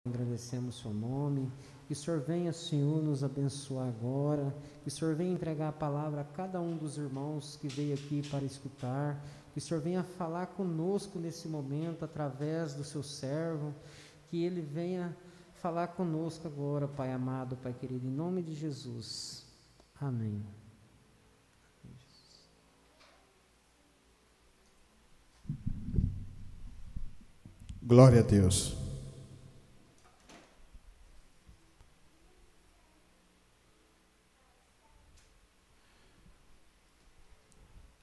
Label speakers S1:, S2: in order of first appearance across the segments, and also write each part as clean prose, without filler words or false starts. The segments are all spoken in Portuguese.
S1: Agradecemos o seu nome, que o Senhor venha, Senhor, nos abençoar agora, que o Senhor venha entregar a palavra a cada um dos irmãos que veio aqui para escutar, que o Senhor venha falar conosco nesse momento, através do seu servo, que ele venha falar conosco agora, Pai amado, Pai querido, em nome de Jesus. Amém.
S2: Glória a Deus.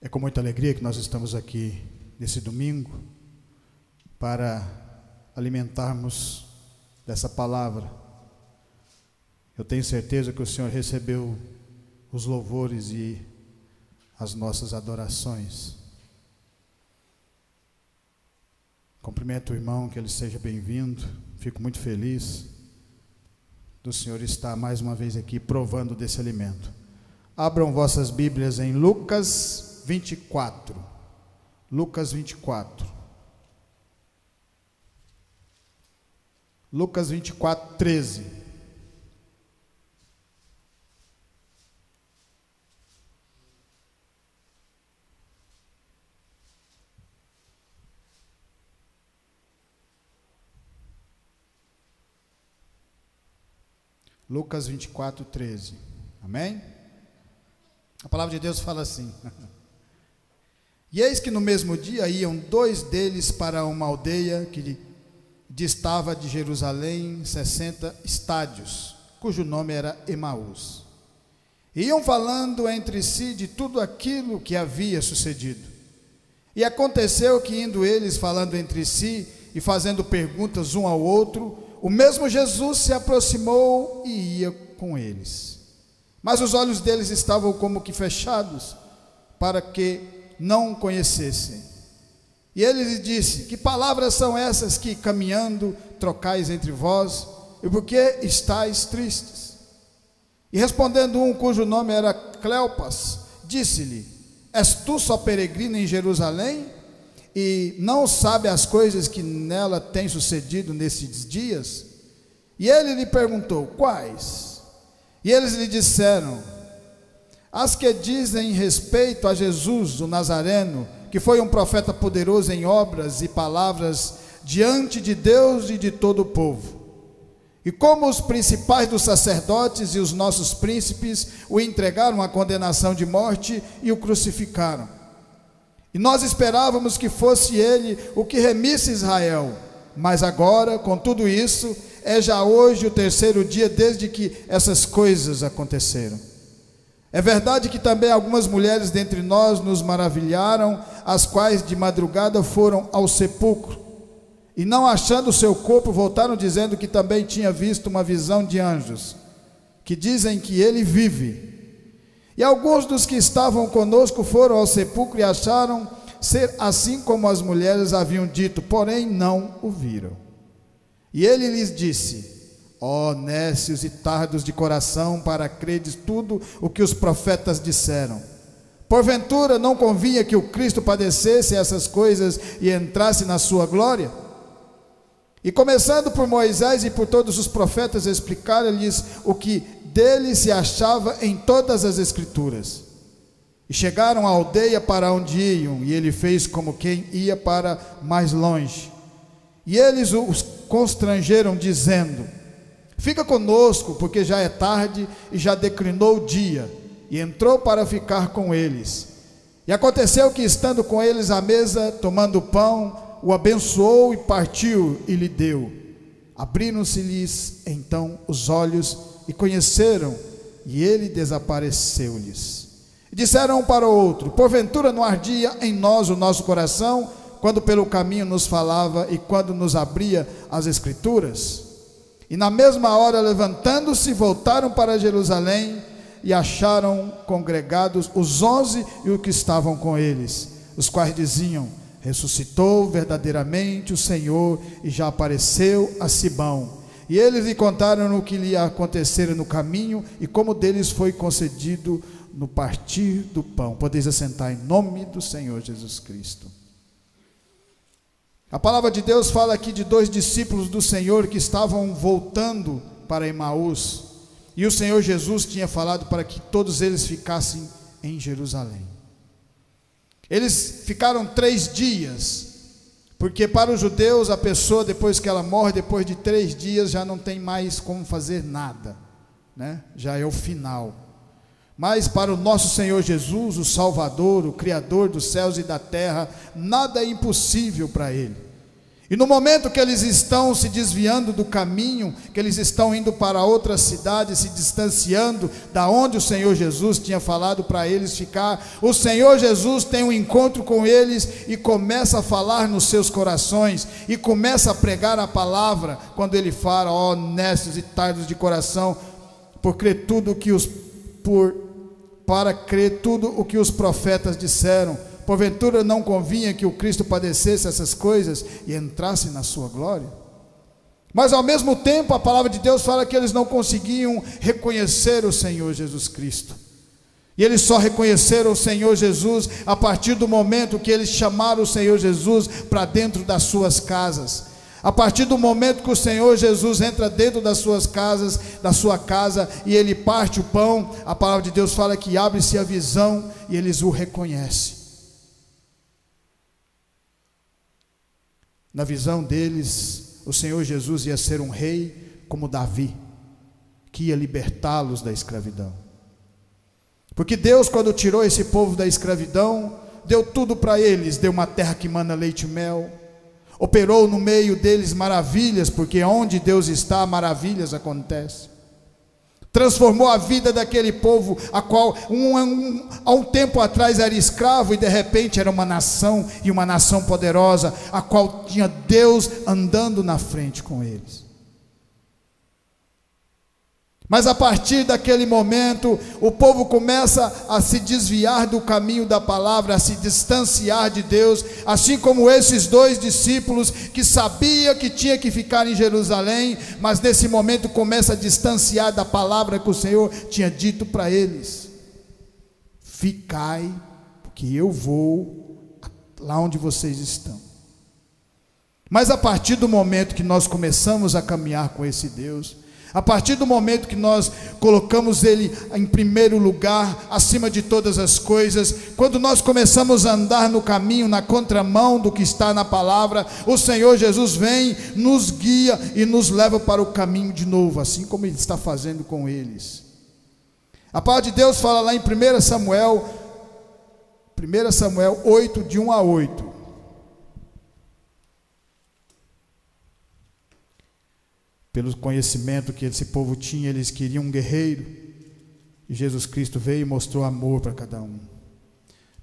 S2: É com muita alegria que nós estamos aqui nesse domingo para alimentarmos dessa palavra. Eu tenho certeza que o Senhor recebeu os louvores e as nossas adorações. Cumprimento o irmão, que ele seja bem-vindo. Fico muito feliz do Senhor estar mais uma vez aqui provando desse alimento. Abram vossas Bíblias em Lucas 24. Lucas 24. Lucas 24, 13. Lucas 24, 13. Amém? A palavra de Deus fala assim: E eis que no mesmo dia iam dois deles para uma aldeia que distava de Jerusalém 60 estádios, cujo nome era Emaús. Iam falando entre si de tudo aquilo que havia sucedido. E aconteceu que, indo eles falando entre si e fazendo perguntas um ao outro, o mesmo Jesus se aproximou e ia com eles. Mas os olhos deles estavam como que fechados, para que não o conhecessem. E ele lhe disse: Que palavras são essas que, caminhando, trocais entre vós? E por que estáis tristes? E respondendo um, cujo nome era Cleopas, disse-lhe: És tu só peregrino em Jerusalém, e não sabe as coisas que nela têm sucedido nesses dias? E ele lhe perguntou: Quais? E eles lhe disseram: As que dizem respeito a Jesus, o Nazareno, que foi um profeta poderoso em obras e palavras diante de Deus e de todo o povo. E como os principais dos sacerdotes e os nossos príncipes o entregaram à condenação de morte e o crucificaram. E nós esperávamos que fosse ele o que remisse Israel, mas agora, com tudo isso, é já hoje o terceiro dia desde que essas coisas aconteceram. É verdade que também algumas mulheres dentre nós nos maravilharam, as quais de madrugada foram ao sepulcro, e não achando o seu corpo, voltaram dizendo que também tinha visto uma visão de anjos, que dizem que ele vive. E alguns dos que estavam conosco foram ao sepulcro e acharam ser assim como as mulheres haviam dito, porém não o viram. E ele lhes disse: Ó nécios e tardos de coração, para credes tudo o que os profetas disseram. Porventura não convinha que o Cristo padecesse essas coisas e entrasse na sua glória? E começando por Moisés e por todos os profetas, explicaram-lhes o que dele se achava em todas as escrituras. E chegaram à aldeia para onde iam, e ele fez como quem ia para mais longe. E eles os constrangeram, dizendo: Fica conosco, porque já é tarde e já declinou o dia. E entrou para ficar com eles. E aconteceu que, estando com eles à mesa, tomando o pão, o abençoou e partiu e lhe deu. Abriram-se-lhes então os olhos e conheceram, e ele desapareceu-lhes. E disseram um para o outro: Porventura não ardia em nós o nosso coração, quando pelo caminho nos falava e quando nos abria as Escrituras? E na mesma hora, levantando-se, voltaram para Jerusalém e acharam congregados os 11 e os que estavam com eles, os quais diziam: Ressuscitou verdadeiramente o Senhor e já apareceu a Simão. E eles lhe contaram o que lhe acontecera no caminho e como deles foi concedido no partir do pão. Podeis assentar em nome do Senhor Jesus Cristo. A palavra de Deus fala aqui de 2 discípulos do Senhor que estavam voltando para Emaús, e o Senhor Jesus tinha falado para que todos eles ficassem em Jerusalém. Eles ficaram 3 dias, porque para os judeus a pessoa, depois que ela morre, depois de 3 dias já não tem mais como fazer nada, né? Já é o final. Mas para o nosso Senhor Jesus, o Salvador, o Criador dos céus e da terra, nada é impossível para Ele. E no momento que eles estão se desviando do caminho, que eles estão indo para outra cidade, se distanciando da onde o Senhor Jesus tinha falado para eles ficar, o Senhor Jesus tem um encontro com eles e começa a falar nos seus corações, e começa a pregar a palavra, quando Ele fala: ó honestos e tardos de coração, para crer tudo o que os profetas disseram. Porventura não convinha que o Cristo padecesse essas coisas e entrasse na sua glória? Mas ao mesmo tempo a palavra de Deus fala que eles não conseguiam reconhecer o Senhor Jesus Cristo. E eles só reconheceram o Senhor Jesus a partir do momento que eles chamaram o Senhor Jesus para dentro das suas casas. A partir do momento que o Senhor Jesus entra dentro das suas casas, da sua casa, e Ele parte o pão, a palavra de Deus fala que abre-se a visão e eles o reconhecem. Na visão deles, o Senhor Jesus ia ser um rei como Davi, que ia libertá-los da escravidão. Porque Deus, quando tirou esse povo da escravidão, deu tudo para eles, deu uma terra que mana leite e mel, operou no meio deles maravilhas, porque onde Deus está, maravilhas acontecem. Transformou a vida daquele povo, a qual há um tempo atrás era escravo, e de repente era uma nação, e uma nação poderosa, a qual tinha Deus andando na frente com eles. Mas a partir daquele momento, o povo começa a se desviar do caminho da palavra, a se distanciar de Deus, assim como esses 2 discípulos que sabia que tinha que ficar em Jerusalém, mas nesse momento começa a distanciar da palavra que o Senhor tinha dito para eles: ficai, porque eu vou lá onde vocês estão. Mas a partir do momento que nós começamos a caminhar com esse Deus, a partir do momento que nós colocamos Ele em primeiro lugar, acima de todas as coisas, quando nós começamos a andar no caminho, na contramão do que está na palavra, o Senhor Jesus vem, nos guia e nos leva para o caminho de novo, assim como Ele está fazendo com eles. A palavra de Deus fala lá em 1 Samuel 8, de 1 a 8. Pelo conhecimento que esse povo tinha, eles queriam um guerreiro, e Jesus Cristo veio e mostrou amor para cada um.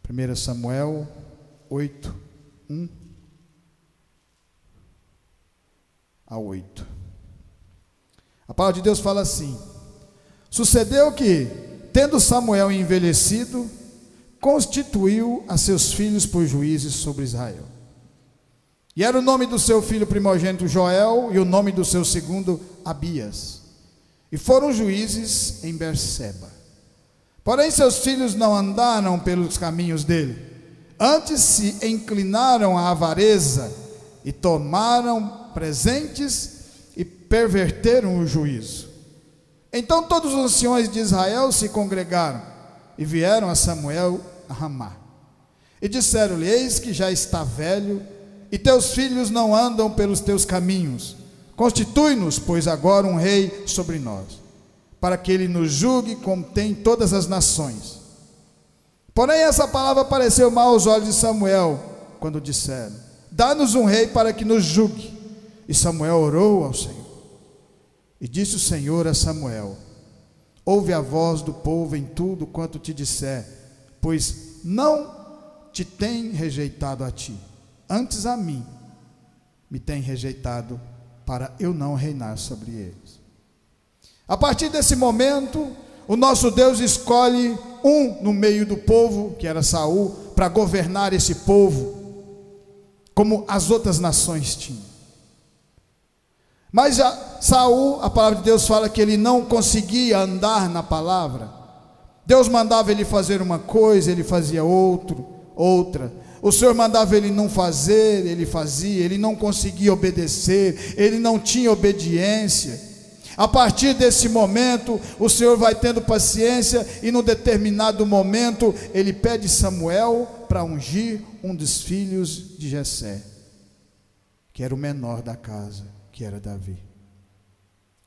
S2: 1 Samuel 8, 1 a 8. A palavra de Deus fala assim: sucedeu que, tendo Samuel envelhecido, constituiu a seus filhos por juízes sobre Israel. E era o nome do seu filho primogênito Joel, e o nome do seu segundo Abias. E foram juízes em Berseba. Porém seus filhos não andaram pelos caminhos dele, antes se inclinaram à avareza, e tomaram presentes, e perverteram o juízo. Então todos os anciões de Israel se congregaram, e vieram a Samuel a Ramá. E disseram-lhe: eis que já está velho, e teus filhos não andam pelos teus caminhos. Constitui-nos, pois, agora um rei sobre nós, para que ele nos julgue como tem todas as nações. Porém essa palavra pareceu mal aos olhos de Samuel, quando disseram: dá-nos um rei para que nos julgue. E Samuel orou ao Senhor. E disse o Senhor a Samuel: ouve a voz do povo em tudo quanto te disser, pois não te tem rejeitado a ti, antes a mim me tem rejeitado, para eu não reinar sobre eles. A partir desse momento, o nosso Deus escolhe um no meio do povo, que era Saul, para governar esse povo, como as outras nações tinham. Mas Saul, a palavra de Deus fala que ele não conseguia andar na palavra. Deus mandava ele fazer uma coisa, ele fazia outra. O Senhor mandava ele não fazer, ele fazia. Ele não conseguia obedecer, ele não tinha obediência. A partir desse momento, o Senhor vai tendo paciência, e num determinado momento, ele pede Samuel para ungir um dos filhos de Jessé, que era o menor da casa, que era Davi.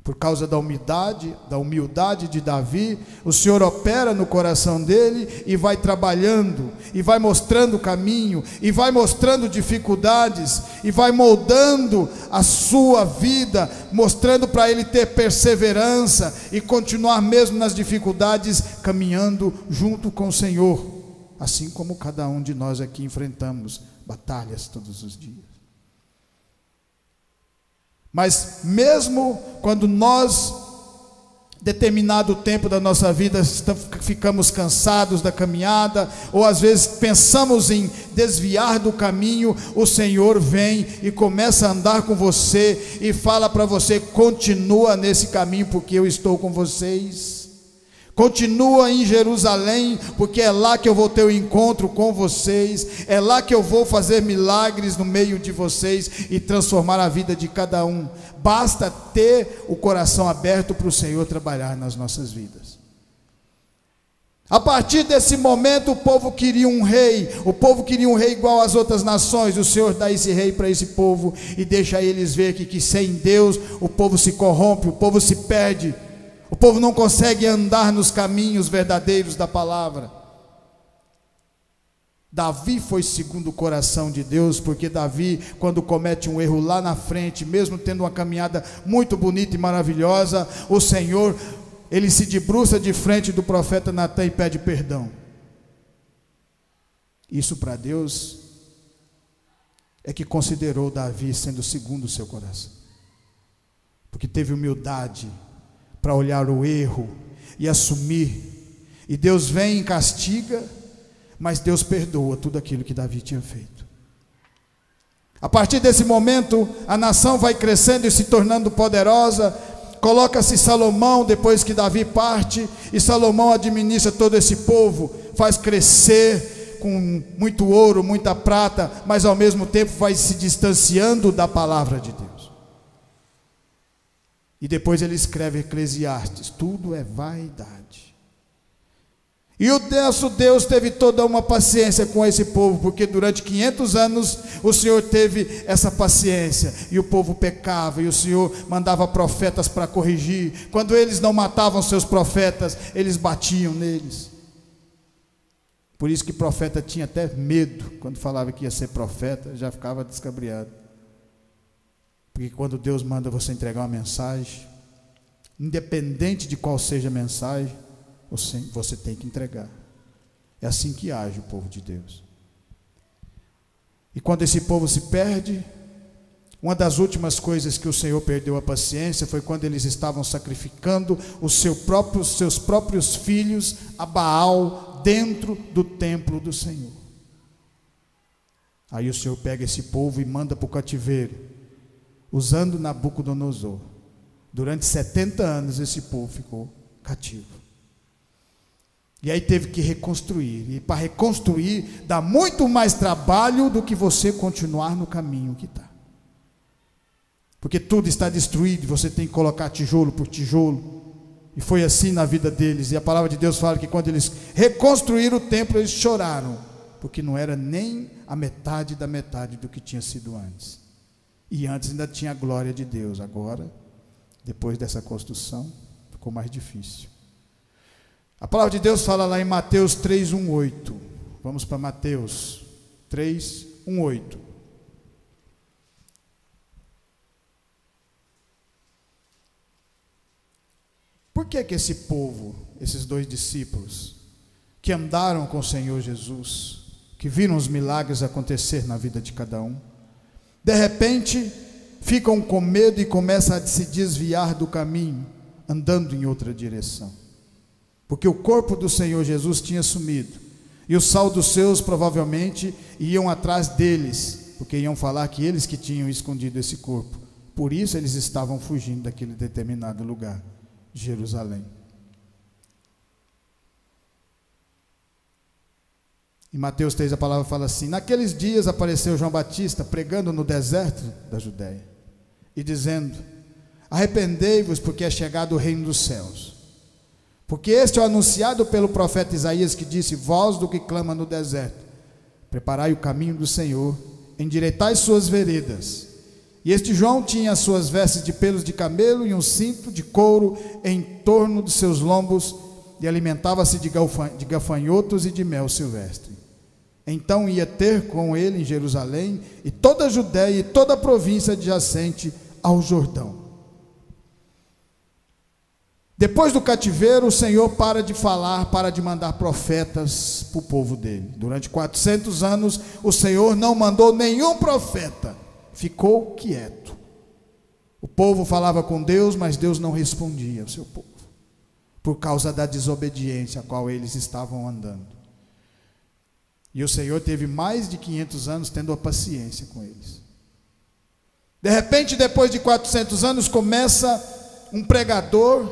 S2: Por causa da humildade de Davi, o Senhor opera no coração dele e vai trabalhando, e vai mostrando o caminho, e vai mostrando dificuldades, e vai moldando a sua vida, mostrando para ele ter perseverança e continuar mesmo nas dificuldades, caminhando junto com o Senhor, assim como cada um de nós aqui enfrentamos batalhas todos os dias. Mas mesmo quando nós, determinado tempo da nossa vida, ficamos cansados da caminhada, ou às vezes pensamos em desviar do caminho, o Senhor vem e começa a andar com você e fala para você: continua nesse caminho, porque eu estou com vocês. Continua em Jerusalém, porque é lá que eu vou ter o encontro com vocês, é lá que eu vou fazer milagres no meio de vocês e transformar a vida de cada um. Basta ter o coração aberto para o Senhor trabalhar nas nossas vidas. A partir desse momento, o povo queria um rei igual às outras nações. O Senhor dá esse rei para esse povo e deixa eles ver que sem Deus o povo se corrompe, o povo se perde. O povo não consegue andar nos caminhos verdadeiros da palavra. Davi foi segundo o coração de Deus, porque Davi, quando comete um erro lá na frente, mesmo tendo uma caminhada muito bonita e maravilhosa, o Senhor, ele se debruça de frente do profeta Natã e pede perdão. Isso para Deus é que considerou Davi sendo segundo o seu coração, porque teve humildade para olhar o erro e assumir, e Deus vem e castiga, mas Deus perdoa tudo aquilo que Davi tinha feito. A partir desse momento, a nação vai crescendo e se tornando poderosa. Coloca-se Salomão depois que Davi parte, e Salomão administra todo esse povo, faz crescer com muito ouro, muita prata, mas ao mesmo tempo vai se distanciando da palavra de Deus. E depois ele escreve Eclesiastes: tudo é vaidade. E o nosso Deus teve toda uma paciência com esse povo, porque durante 500 anos o Senhor teve essa paciência, e o povo pecava, e o Senhor mandava profetas para corrigir. Quando eles não matavam seus profetas, eles batiam neles. Por isso que profeta tinha até medo, quando falava que ia ser profeta, já ficava descabriado. Porque quando Deus manda você entregar uma mensagem, independente de qual seja a mensagem, você tem que entregar. É assim que age o povo de Deus. E quando esse povo se perde, uma das últimas coisas que o Senhor perdeu a paciência foi quando eles estavam sacrificando os seus próprios filhos a Baal dentro do templo do Senhor. Aí o Senhor pega esse povo e manda para o cativeiro, usando Nabucodonosor. Durante 70 anos esse povo ficou cativo. E aí teve que reconstruir. E para reconstruir dá muito mais trabalho do que você continuar no caminho que está. Porque tudo está destruído e você tem que colocar tijolo por tijolo. E foi assim na vida deles. E a palavra de Deus fala que quando eles reconstruíram o templo, eles choraram, porque não era nem a metade da metade do que tinha sido antes. E antes ainda tinha a glória de Deus. Agora, depois dessa construção, ficou mais difícil. A palavra de Deus fala lá em Mateus 3:1-8. Vamos para Mateus 3:1-8. Por que esse povo, esses dois discípulos, que andaram com o Senhor Jesus, que viram os milagres acontecer na vida de cada um, de repente ficam com medo e começam a se desviar do caminho, andando em outra direção? Porque o corpo do Senhor Jesus tinha sumido, e os saduceus provavelmente iam atrás deles, porque iam falar que eles que tinham escondido esse corpo. Por isso eles estavam fugindo daquele determinado lugar, Jerusalém. Em Mateus 3 a palavra fala assim: naqueles dias apareceu João Batista pregando no deserto da Judéia e dizendo: arrependei-vos, porque é chegado o reino dos céus. Porque este é o anunciado pelo profeta Isaías, que disse: voz do que clama no deserto, preparai o caminho do Senhor, endireitai suas veredas. E este João tinha as suas vestes de pelos de camelo e um cinto de couro em torno de seus lombos, e alimentava-se de gafanhotos e de mel silvestre. Então ia ter com ele em Jerusalém e toda a Judéia e toda a província adjacente ao Jordão. Depois do cativeiro, o Senhor para de falar, para de mandar profetas para o povo dele. Durante 400 anos, o Senhor não mandou nenhum profeta, ficou quieto. O povo falava com Deus, mas Deus não respondia ao seu povo, por causa da desobediência a qual eles estavam andando. E o Senhor teve mais de 500 anos tendo a paciência com eles. De repente, depois de 400 anos, começa um pregador,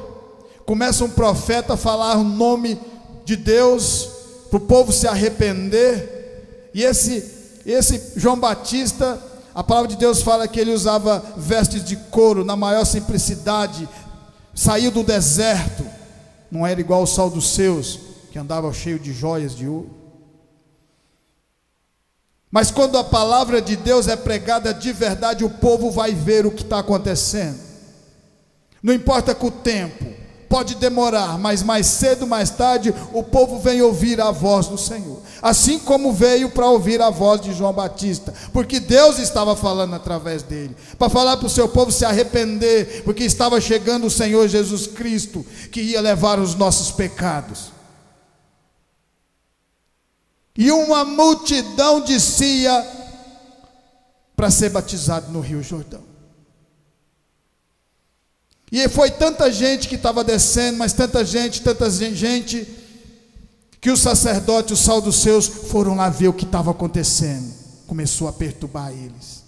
S2: começa um profeta a falar o nome de Deus, para o povo se arrepender. E esse João Batista, a palavra de Deus fala que ele usava vestes de couro, na maior simplicidade, saiu do deserto, não era igual ao Saulo dos Seus, que andava cheio de joias de ouro. Mas quando a palavra de Deus é pregada de verdade, o povo vai ver o que está acontecendo. Não importa com o tempo, pode demorar, mas mais cedo, mais tarde, o povo vem ouvir a voz do Senhor. Assim como veio para ouvir a voz de João Batista, porque Deus estava falando através dele, para falar para o seu povo se arrepender, porque estava chegando o Senhor Jesus Cristo, que ia levar os nossos pecados. E uma multidão descia para ser batizado no Rio Jordão. E foi tanta gente que estava descendo, mas tanta gente, que os sacerdotes, os Saulo dos Seus, foram lá ver o que estava acontecendo. Começou a perturbar eles.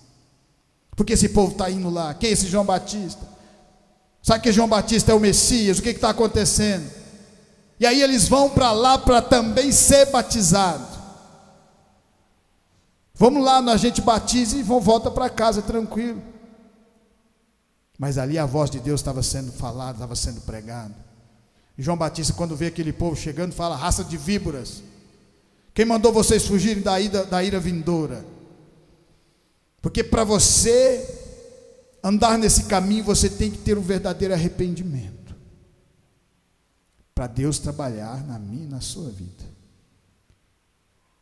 S2: Porque esse povo está indo lá? Quem é esse João Batista? Sabe que João Batista é o Messias? O que está acontecendo? E aí eles vão para lá para também ser batizados. Vamos lá, a gente batiza e volta para casa tranquilo. Mas ali a voz de Deus estava sendo falada, estava sendo pregada. E João Batista, quando vê aquele povo chegando, fala: raça de víboras, quem mandou vocês fugirem da ira vindoura? Porque para você andar nesse caminho, você tem que ter um verdadeiro arrependimento, para Deus trabalhar na minha e na sua vida.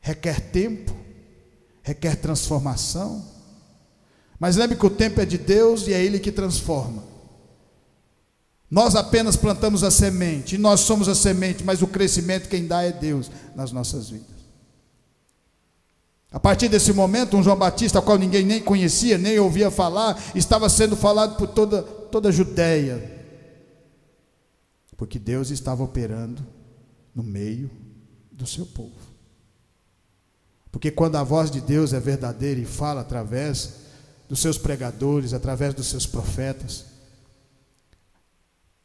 S2: Requer tempo, requer transformação, mas lembre que o tempo é de Deus e é Ele que transforma. Nós apenas plantamos a semente, e nós somos a semente, mas o crescimento quem dá é Deus nas nossas vidas. A partir desse momento, um João Batista, ao qual ninguém nem conhecia, nem ouvia falar, estava sendo falado por toda a Judéia, porque Deus estava operando no meio do seu povo. Porque quando a voz de Deus é verdadeira e fala através dos seus pregadores, através dos seus profetas,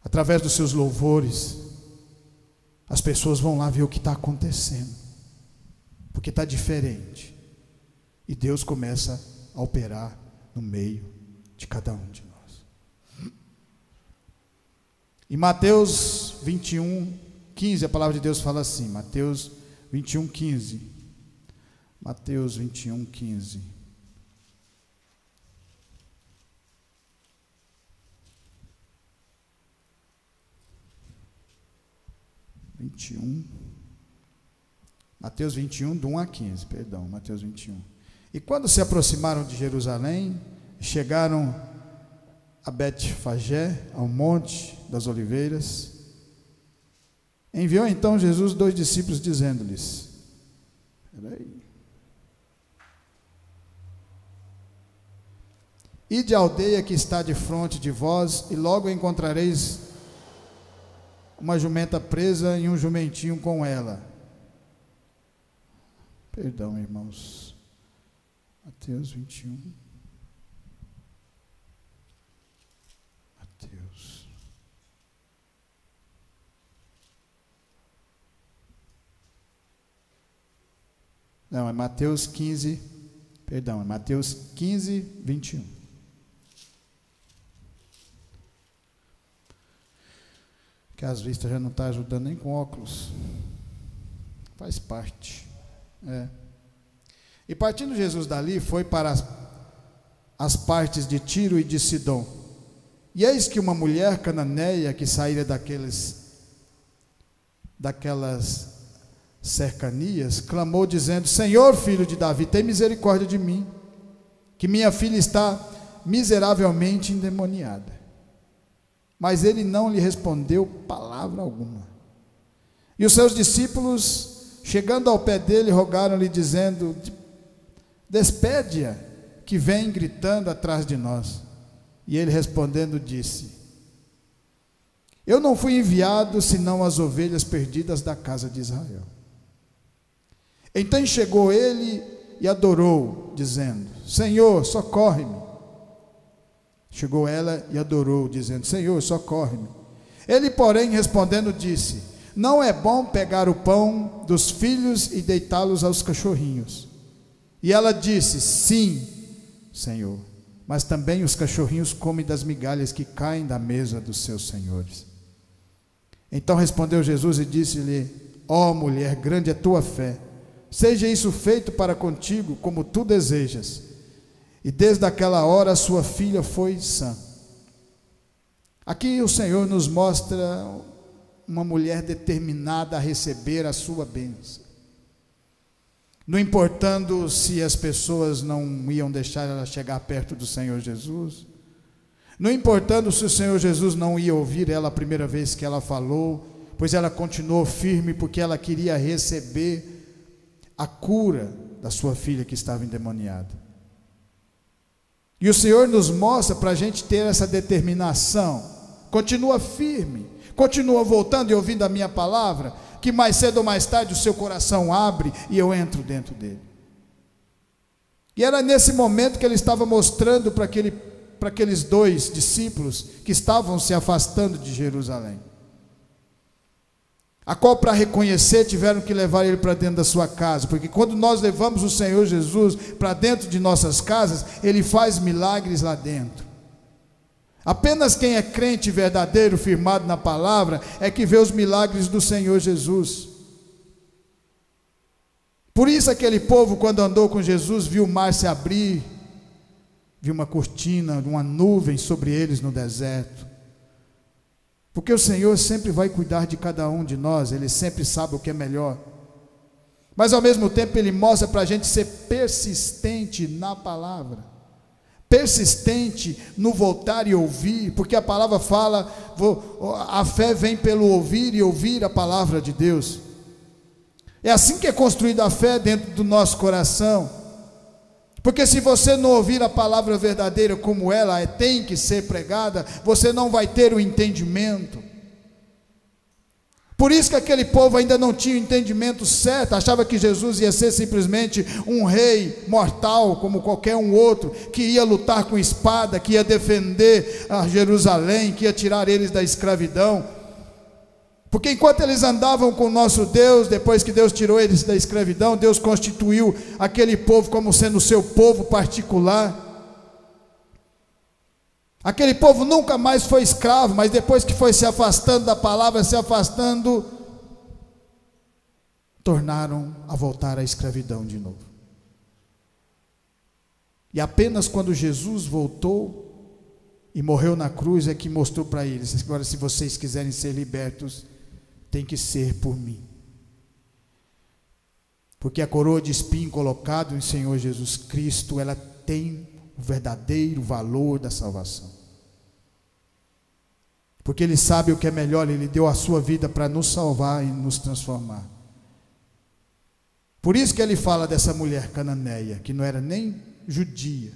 S2: através dos seus louvores, as pessoas vão lá ver o que está acontecendo, porque está diferente, e Deus começa a operar no meio de cada um de nós. Em Mateus 21, 15, a palavra de Deus fala assim, Mateus 21, 15, Mateus 21, 15. Mateus 21, do 1 a 15, perdão, Mateus 21. E quando se aproximaram de Jerusalém, chegaram a Betfagé, ao monte das oliveiras, enviou então Jesus 2 discípulos, dizendo-lhes: ide à aldeia que está de frente de vós, e logo encontrareis uma jumenta presa e um jumentinho com ela. Perdão, irmãos. Mateus 21. Mateus. Não, é Mateus 15, perdão, é Mateus 15, 21. Que às vistas já não está ajudando nem com óculos. Faz parte. E partindo Jesus dali, foi para as partes de Tiro e de Sidom. E eis que uma mulher cananeia que saíra daquelas cercanias, clamou dizendo: Senhor, filho de Davi, tem misericórdia de mim, que minha filha está miseravelmente endemoniada. Mas ele não lhe respondeu palavra alguma. E os seus discípulos, chegando ao pé dele, rogaram-lhe dizendo: despede-a, que vem gritando atrás de nós. E ele respondendo disse: eu não fui enviado senão as ovelhas perdidas da casa de Israel. Então chegou ele e adorou, dizendo: Senhor, socorre-me. Chegou ela e adorou, dizendo: Senhor, socorre-me. Ele, porém, respondendo, disse: não é bom pegar o pão dos filhos e deitá-los aos cachorrinhos. E ela disse: sim, Senhor, mas também os cachorrinhos comem das migalhas que caem da mesa dos seus senhores. Então respondeu Jesus e disse-lhe: ó mulher, grande é tua fé, seja isso feito para contigo como tu desejas. E desde aquela hora a sua filha foi sã. Aqui o Senhor nos mostra uma mulher determinada a receber a sua bênção, não importando se as pessoas não iam deixar ela chegar perto do Senhor Jesus, não importando se o Senhor Jesus não ia ouvir ela a primeira vez que ela falou, pois ela continuou firme, porque ela queria receber a cura da sua filha que estava endemoniada. E o Senhor nos mostra para a gente ter essa determinação. Continua firme, continua voltando e ouvindo a minha palavra, que mais cedo ou mais tarde o seu coração abre e eu entro dentro dele. E era nesse momento que ele estava mostrando para aqueles dois discípulos que estavam se afastando de Jerusalém, a qual, para reconhecer, tiveram que levar ele para dentro da sua casa, porque quando nós levamos o Senhor Jesus para dentro de nossas casas, ele faz milagres lá dentro. Apenas quem é crente verdadeiro, firmado na palavra, é que vê os milagres do Senhor Jesus. Por isso aquele povo, quando andou com Jesus, viu o mar se abrir, viu uma cortina, uma nuvem sobre eles no deserto. Porque o Senhor sempre vai cuidar de cada um de nós, Ele sempre sabe o que é melhor. Mas ao mesmo tempo Ele mostra para a gente ser persistente na palavra, persistente no voltar e ouvir, porque a palavra fala, a fé vem pelo ouvir e ouvir a palavra de Deus. É assim que é construída a fé dentro do nosso coração. Porque se você não ouvir a palavra verdadeira como ela tem que ser pregada, você não vai ter o entendimento. Por isso que aquele povo ainda não tinha o entendimento certo, achava que Jesus ia ser simplesmente um rei mortal, como qualquer um outro, que ia lutar com espada, que ia defender a Jerusalém, que ia tirar eles da escravidão. Porque enquanto eles andavam com o nosso Deus, depois que Deus tirou eles da escravidão, Deus constituiu aquele povo como sendo o seu povo particular. Aquele povo nunca mais foi escravo, mas depois que foi se afastando da palavra, se afastando, tornaram a voltar à escravidão de novo. E apenas quando Jesus voltou e morreu na cruz, é que mostrou para eles: agora, se vocês quiserem ser libertos, tem que ser por mim. Porque a coroa de espinho colocada em Senhor Jesus Cristo, ela tem o verdadeiro valor da salvação. Porque Ele sabe o que é melhor, Ele deu a sua vida para nos salvar e nos transformar. Por isso que Ele fala dessa mulher cananeia, que não era nem judia,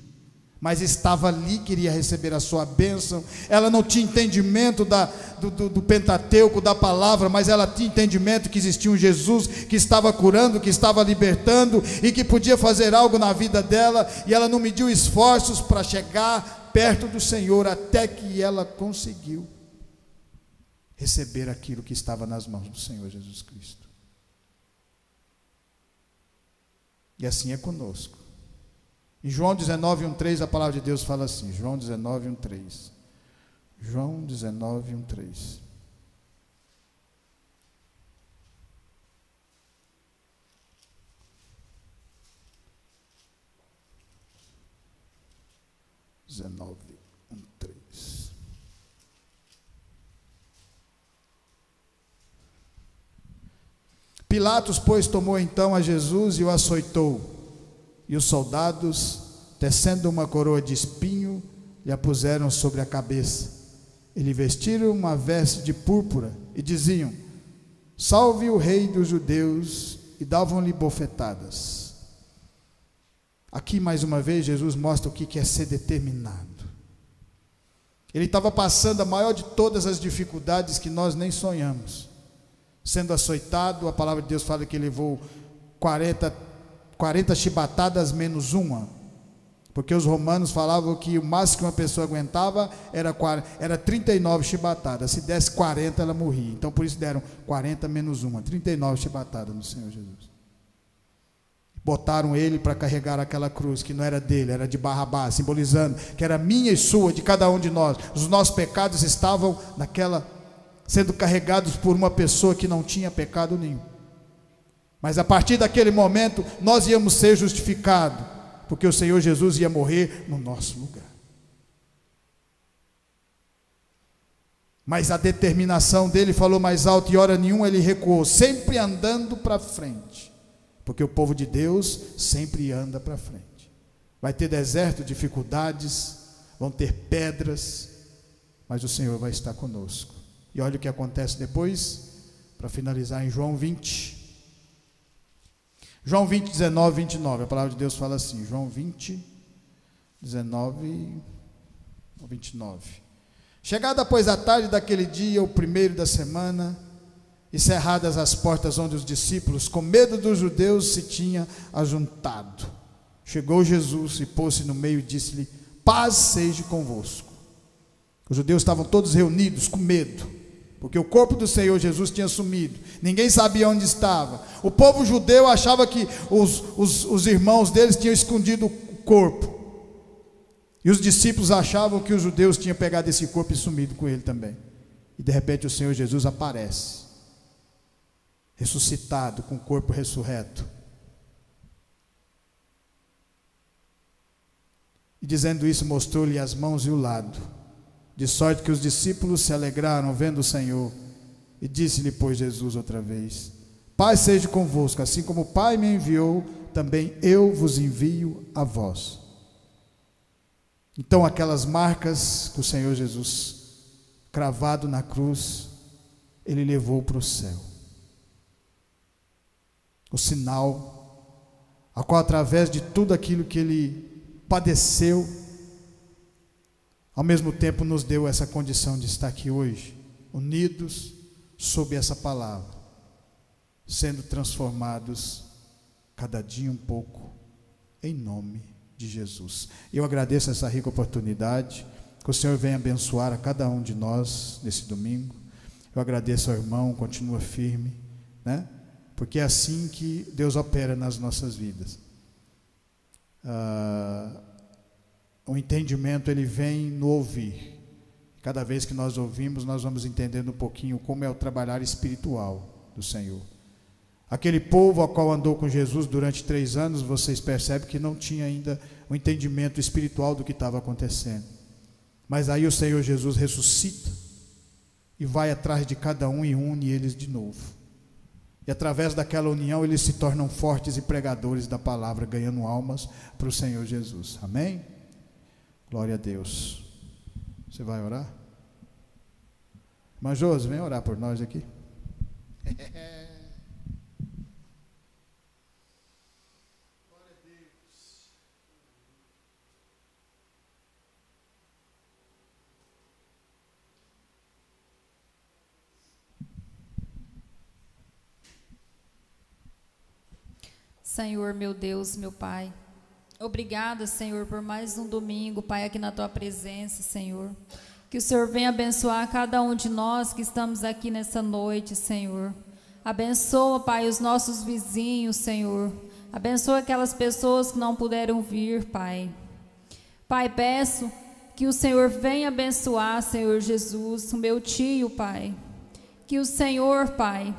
S2: mas estava ali, queria receber a sua bênção. Ela não tinha entendimento do Pentateuco, da palavra, mas ela tinha entendimento que existia um Jesus que estava curando, que estava libertando e que podia fazer algo na vida dela, e ela não mediu esforços para chegar perto do Senhor, até que ela conseguiu receber aquilo que estava nas mãos do Senhor Jesus Cristo. E assim é conosco. Em João 19:1-3, a palavra de Deus fala assim, João 19:1-3. João 19:1-3. Pilatos, pois, tomou então a Jesus e o açoitou, e os soldados, tecendo uma coroa de espinho, lhe a puseram sobre a cabeça, e lhe vestiram uma veste de púrpura, e diziam: salve o rei dos judeus, e davam-lhe bofetadas. Aqui mais uma vez Jesus mostra o que é ser determinado. Ele estava passando a maior de todas as dificuldades que nós nem sonhamos. Sendo açoitado, a palavra de Deus fala que ele levou 40 chibatadas menos uma, porque os romanos falavam que o máximo que uma pessoa aguentava era 39 chibatadas, se desse 40 ela morria, então por isso deram 40 menos uma, 39 chibatadas no Senhor Jesus. Botaram ele para carregar aquela cruz que não era dele, era de Barrabás, simbolizando que era minha e sua, de cada um de nós. Os nossos pecados estavam sendo carregados por uma pessoa que não tinha pecado nenhum. Mas a partir daquele momento nós íamos ser justificados, porque o Senhor Jesus ia morrer no nosso lugar. Mas a determinação dele falou mais alto, e hora nenhuma ele recuou, sempre andando para frente, porque o povo de Deus sempre anda para frente. Vai ter deserto, dificuldades, vão ter pedras, mas o Senhor vai estar conosco. E olha o que acontece depois, para finalizar, em João 20. João 20, 19, 29, a palavra de Deus fala assim, João 20, 19, 29. Chegada, pois, a tarde daquele dia, o primeiro da semana, e cerradas as portas onde os discípulos, com medo dos judeus, se tinham ajuntado, chegou Jesus e pôs-se no meio e disse-lhe: paz seja convosco. Os judeus estavam todos reunidos com medo, porque o corpo do Senhor Jesus tinha sumido, ninguém sabia onde estava. O povo judeu achava que os irmãos deles tinham escondido o corpo, e os discípulos achavam que os judeus tinham pegado esse corpo e sumido com ele também. E de repente o Senhor Jesus aparece, ressuscitado, com o corpo ressurreto, e dizendo isso mostrou-lhe as mãos e o lado, de sorte que os discípulos se alegraram vendo o Senhor. E disse-lhe, pois, Jesus outra vez: paz seja convosco, assim como o Pai me enviou, também eu vos envio a vós. Então aquelas marcas que o Senhor Jesus, cravado na cruz, ele levou para o céu. O sinal, a qual através de tudo aquilo que ele padeceu, ao mesmo tempo nos deu essa condição de estar aqui hoje, unidos sob essa palavra, sendo transformados cada dia um pouco, em nome de Jesus. Eu agradeço essa rica oportunidade, que o Senhor venha abençoar a cada um de nós nesse domingo. Eu agradeço ao irmão, continua firme, né? Porque é assim que Deus opera nas nossas vidas. O entendimento, ele vem no ouvir. Cada vez que nós ouvimos, nós vamos entendendo um pouquinho como é o trabalhar espiritual do Senhor. Aquele povo ao qual andou com Jesus durante 3 anos, vocês percebem que não tinha ainda o entendimento espiritual do que estava acontecendo. Mas aí o Senhor Jesus ressuscita e vai atrás de cada um e une eles de novo. E através daquela união eles se tornam fortes e pregadores da palavra, ganhando almas para o Senhor Jesus. Amém? Glória a Deus. Você vai orar? Irmã Josi, vem orar por nós aqui. Glória a Deus.
S3: Senhor, meu Deus, meu Pai, obrigada, Senhor, por mais um domingo, Pai, aqui na Tua presença, Senhor. Que o Senhor venha abençoar cada um de nós que estamos aqui nessa noite, Senhor. Abençoa, Pai, os nossos vizinhos, Senhor. Abençoa aquelas pessoas que não puderam vir, Pai. Pai, peço que o Senhor venha abençoar, Senhor Jesus, o meu tio, Pai. Que o Senhor, Pai,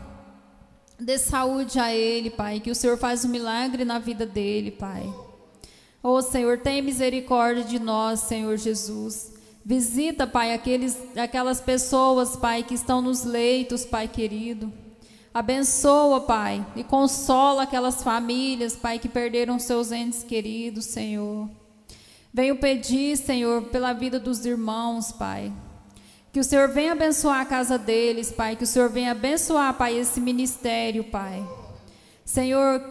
S3: dê saúde a ele, Pai. Que o Senhor faz um milagre na vida dele, Pai. Ô, Senhor, tem misericórdia de nós, Senhor Jesus. Visita, Pai, aquelas pessoas, Pai, que estão nos leitos, Pai querido. Abençoa, Pai, e consola aquelas famílias, Pai, que perderam seus entes queridos, Senhor. Venho pedir, Senhor, pela vida dos irmãos, Pai. Que o Senhor venha abençoar a casa deles, Pai. Que o Senhor venha abençoar, Pai, esse ministério, Pai. Senhor,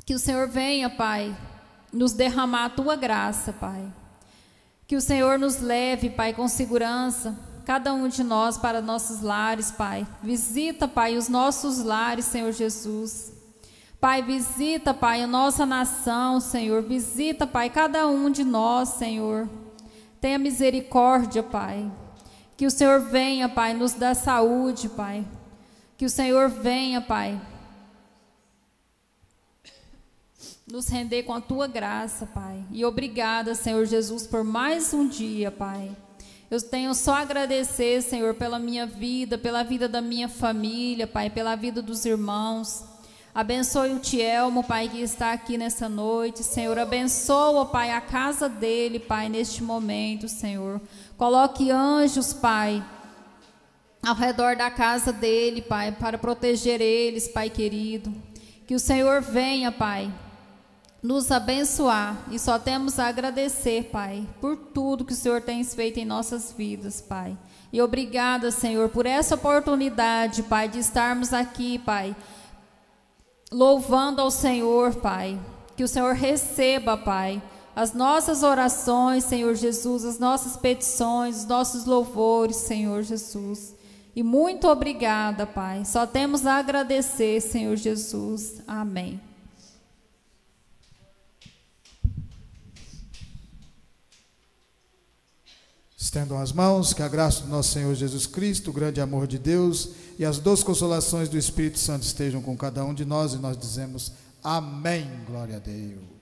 S3: que o Senhor venha, Pai, nos derramar a Tua graça, Pai. Que o Senhor nos leve, Pai, com segurança, cada um de nós para nossos lares, Pai. Visita, Pai, os nossos lares, Senhor Jesus. Pai, visita, Pai, a nossa nação, Senhor. Visita, Pai, cada um de nós, Senhor. Tenha misericórdia, Pai. Que o Senhor venha, Pai, nos dar saúde, Pai. Que o Senhor venha, Pai, nos render com a Tua graça, Pai. E obrigada, Senhor Jesus, por mais um dia, Pai. Eu tenho só a agradecer, Senhor, pela minha vida, pela vida da minha família, Pai, pela vida dos irmãos. Abençoe o Tielmo, Pai, que está aqui nessa noite, Senhor. Abençoa, Pai, a casa dele, Pai, neste momento, Senhor. Coloque anjos, Pai, ao redor da casa dele, Pai, para proteger eles, Pai querido. Que o Senhor venha, Pai, nos abençoar, e só temos a agradecer, Pai, por tudo que o Senhor tem feito em nossas vidas, Pai. E obrigada, Senhor, por essa oportunidade, Pai, de estarmos aqui, Pai, louvando ao Senhor, Pai. Que o Senhor receba, Pai, as nossas orações, Senhor Jesus, as nossas petições, os nossos louvores, Senhor Jesus. E muito obrigada, Pai. Só temos a agradecer, Senhor Jesus. Amém.
S2: Estendam as mãos, que a graça do nosso Senhor Jesus Cristo, o grande amor de Deus e as doces consolações do Espírito Santo estejam com cada um de nós, e nós dizemos amém, glória a Deus.